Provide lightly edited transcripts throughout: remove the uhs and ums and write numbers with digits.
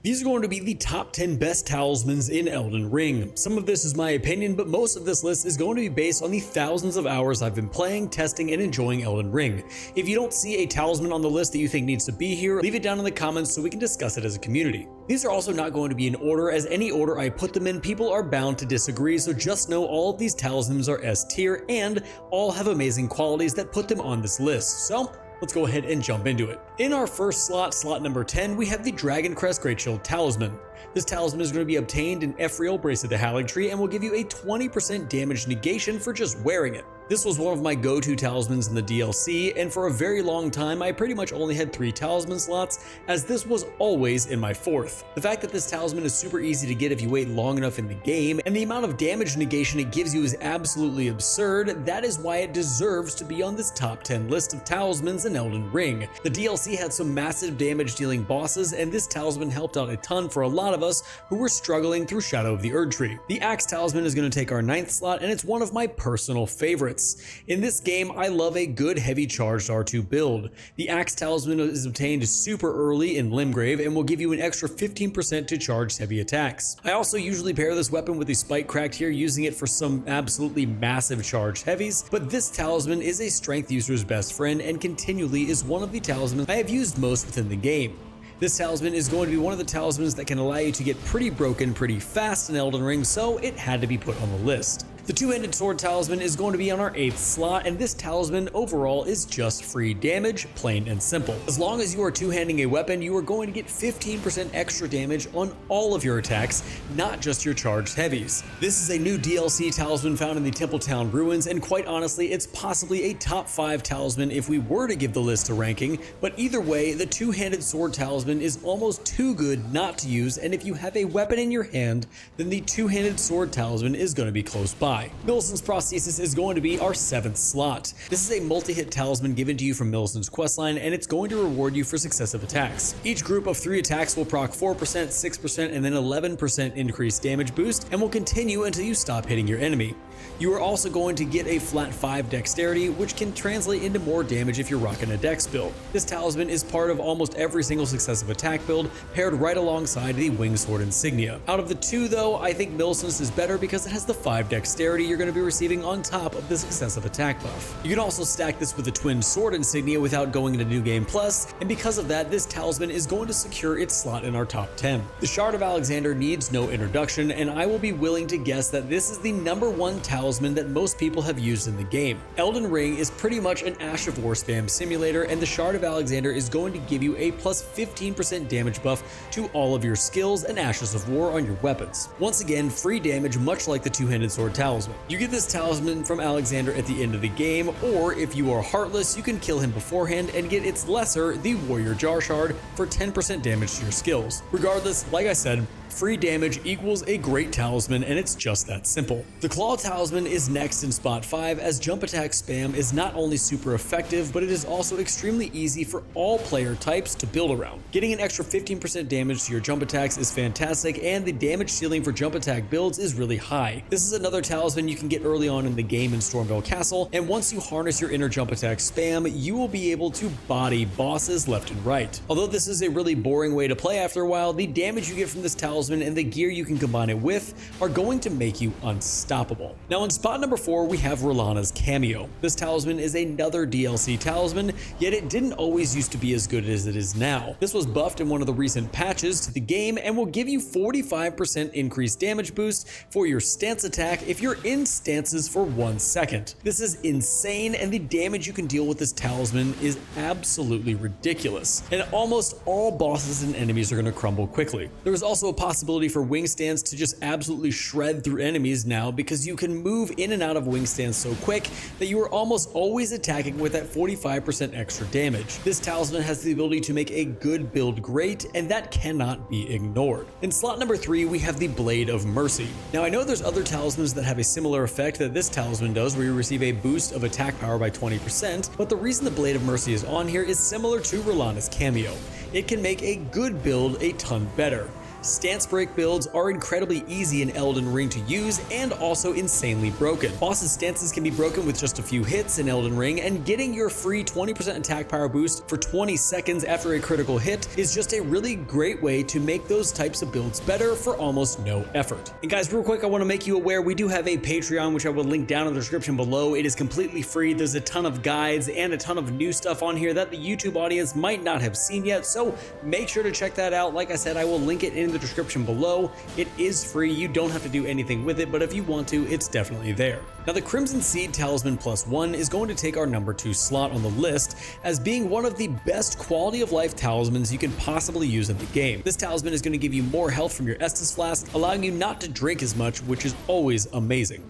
These are going to be the top 10 best talismans in Elden Ring. Some of this is my opinion, but most of this list is going to be based on the thousands of hours I've been playing, testing, and enjoying Elden Ring. If you don't see a talisman on the list that you think needs to be here, leave it down in the comments so we can discuss it as a community. These are also not going to be in order, as any order I put them in, people are bound to disagree, so just know all of these talismans are S tier and all have amazing qualities that put them on this list. So let's go ahead and jump into it. In our first slot number 10, we have the Dragoncrest greatshield talisman. This talisman is going to be obtained in Ephriel, Brace of the Haligtree, and will give you a 20% damage negation for just wearing it. This was one of my go-to talismans in the DLC, and for a very long time I pretty much only had 3 talisman slots, as this was always in my 4th. The fact that this talisman is super easy to get if you wait long enough in the game, and the amount of damage negation it gives you is absolutely absurd, that is why it deserves to be on this top 10 list of talismans in Elden Ring. The DLC had some massive damage dealing bosses, and this talisman helped out a ton for a lot of us who were struggling through Shadow of the Erdtree. The Axe talisman is going to take our 9th slot, and it's one of my personal favorites. In this game, I love a good heavy charged R2 build. The Axe talisman is obtained super early in Limgrave and will give you an extra 15% to charge heavy attacks. I also usually pair this weapon with a spike cracked here, using it for some absolutely massive charged heavies, but this talisman is a strength user's best friend and continually is one of the talismans I have used most within the game. This talisman is going to be one of the talismans that can allow you to get pretty broken pretty fast in Elden Ring, so it had to be put on the list. The two-handed sword talisman is going to be on our 8th slot, and this talisman overall is just free damage, plain and simple. As long as you are two-handing a weapon, you are going to get 15% extra damage on all of your attacks, not just your charged heavies. This is a new DLC talisman found in the Templetown ruins, and quite honestly, it's possibly a top 5 talisman if we were to give the list a ranking, but either way, the two-handed sword talisman is almost too good not to use, and if you have a weapon in your hand, then the two-handed sword talisman is going to be close by. Millicent's prosthesis is going to be our 7th slot. This is a multi-hit talisman given to you from Millicent's questline, and it's going to reward you for successive attacks. Each group of 3 attacks will proc 4%, 6%, and then 11% increased damage boost, and will continue until you stop hitting your enemy. You are also going to get a flat 5 dexterity, which can translate into more damage if you're rocking a dex build. This talisman is part of almost every single successive attack build, paired right alongside the winged sword insignia. Out of the 2 though, I think Millicent's is better because it has the 5 dexterity you're going to be receiving on top of the successive attack buff. You can also stack this with the twin sword insignia without going into New Game Plus, and because of that, this talisman is going to secure its slot in our top 10. The Shard of Alexander needs no introduction, and I will be willing to guess that this is the #1 talisman that most people have used in the game. Elden Ring is pretty much an Ash of War spam simulator, and the Shard of Alexander is going to give you a plus 15% damage buff to all of your skills and Ashes of War on your weapons. Once again, free damage much like the two-handed sword talisman. You get this talisman from Alexander at the end of the game, or if you are heartless, you can kill him beforehand and get its lesser, the Warrior Jar Shard, for 10% damage to your skills. Regardless, like I said, free damage equals a great talisman, and it's just that simple. The Claw talisman is next in spot 5, as jump attack spam is not only super effective, but it is also extremely easy for all player types to build around. Getting an extra 15% damage to your jump attacks is fantastic, and the damage ceiling for jump attack builds is really high. This is another talisman you can get early on in the game in Stormveil Castle, and once you harness your inner jump attack spam, you will be able to body bosses left and right. Although this is a really boring way to play after a while, the damage you get from this talisman and the gear you can combine it with are going to make you unstoppable. Now in spot number 4, we have Rellana's cameo. This talisman is another DLC talisman, yet it didn't always used to be as good as it is now. This was buffed in one of the recent patches to the game and will give you 45% increased damage boost for your stance attack if you're in stances for 1 second. This is insane, and the damage you can deal with this talisman is absolutely ridiculous, and almost all bosses and enemies are going to crumble quickly. There is also a possibility for wing stands to just absolutely shred through enemies now, because you can move in and out of wing stands so quick that you are almost always attacking with that 45% extra damage. This talisman has the ability to make a good build great, and that cannot be ignored. In slot number 3, we have the Blade of Mercy. Now I know there's other talismans that have a similar effect that this talisman does, where you receive a boost of attack power by 20%, but the reason the Blade of Mercy is on here is similar to Rellana's cameo. It can make a good build a ton better. Stance break builds are incredibly easy in Elden Ring to use and also insanely broken. Bosses' stances can be broken with just a few hits in Elden Ring, and getting your free 20% attack power boost for 20 seconds after a critical hit is just a really great way to make those types of builds better for almost no effort. And guys, real quick, I want to make you aware we do have a Patreon, which I will link down in the description below. It is completely free. There's a ton of guides and a ton of new stuff on here that the YouTube audience might not have seen yet, so make sure to check that out. Like I said, I will link it in the description below. It is free. You don't have to do anything with it, but if you want to, it's definitely there. Now, the Crimson Seed Talisman +1 is going to take our number 2 slot on the list as being one of the best quality of life talismans you can possibly use in the game. This talisman is going to give you more health from your Estus flask, allowing you not to drink as much, which is always amazing.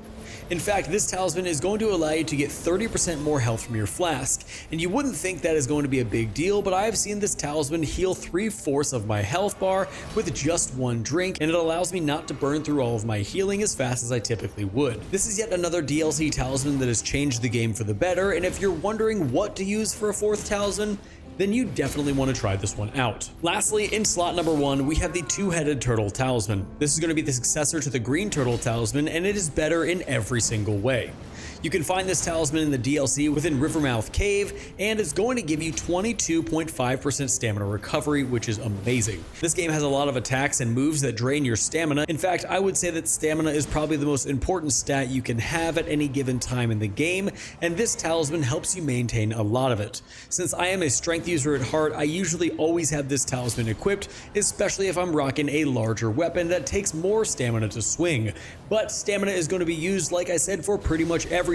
In fact, this talisman is going to allow you to get 30% more health from your flask, and you wouldn't think that is going to be a big deal, but I have seen this talisman heal 3/4 of my health bar with just one drink, and it allows me not to burn through all of my healing as fast as I typically would. This is yet another DLC talisman that has changed the game for the better, and if you're wondering what to use for a 4th talisman, then you definitely want to try this one out. Lastly, in slot number 1, we have the Two-Headed Turtle Talisman. This is going to be the successor to the Green Turtle Talisman, and it is better in every single way. You can find this talisman in the DLC within Rivermouth Cave, and it's going to give you 22.5% stamina recovery, which is amazing. This game has a lot of attacks and moves that drain your stamina. In fact, I would say that stamina is probably the most important stat you can have at any given time in the game, and this talisman helps you maintain a lot of it. Since I am a strength user at heart, I usually always have this talisman equipped, especially if I'm rocking a larger weapon that takes more stamina to swing. But stamina is going to be used, like I said, for pretty much everything.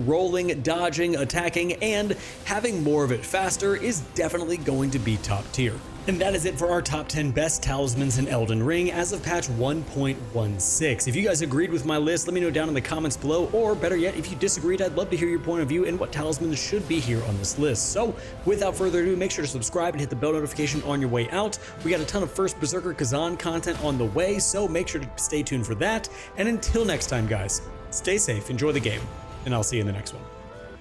Rolling, dodging, attacking, and having more of it faster is definitely going to be top tier. And that is it for our top 10 best talismans in Elden Ring as of patch 1.16. If you guys agreed with my list, let me know down in the comments below, or better yet, if you disagreed, I'd love to hear your point of view and what talismans should be here on this list. So without further ado, make sure to subscribe and hit the bell notification on your way out. We got a ton of First Berserker Kazan content on the way, so make sure to stay tuned for that. And until next time, guys, stay safe, enjoy the game, and I'll see you in the next one.